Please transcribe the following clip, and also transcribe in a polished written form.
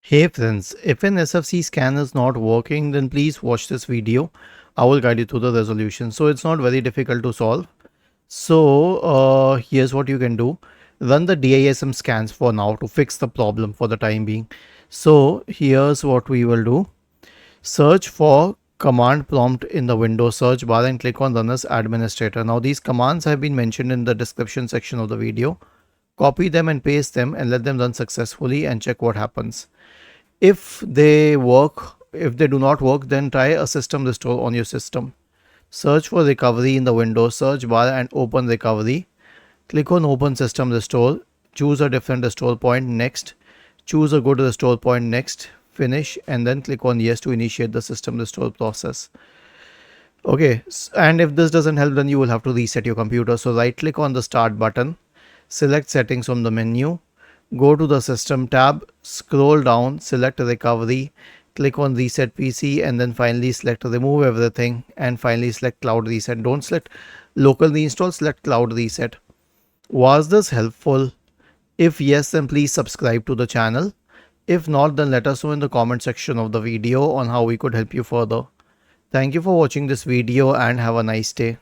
Hey friends, if an SFC scan is not working, then please watch this video. I will guide you through the resolution. So it's not very difficult to solve. So here's what you can do. Run the DISM scans for now to fix the problem for the time being. So here's what we will do. Search for command prompt in the Windows search bar and click on Run as Administrator. Now these commands have been mentioned in the description section of the video. Copy them and paste them and let them run successfully and check what happens. If they do not work, then try a system restore on your system. Search for recovery in the Windows search bar and open recovery. Click on open system restore. Choose a different restore point. Next. Choose a good restore point. Next. Finish and then click on yes to initiate the system restore process. Okay, and if this doesn't help, then you will have to reset your computer. So right click on the start button. Select settings from the menu. Go to the system tab, scroll down, select recovery, click on reset PC and then finally select remove everything and finally select cloud reset. Don't select local reinstall, select cloud reset. Was this helpful? If yes, then please subscribe to the channel. If not, then let us know in the comment section of the video on how we could help you further. Thank you for watching this video and have a nice day.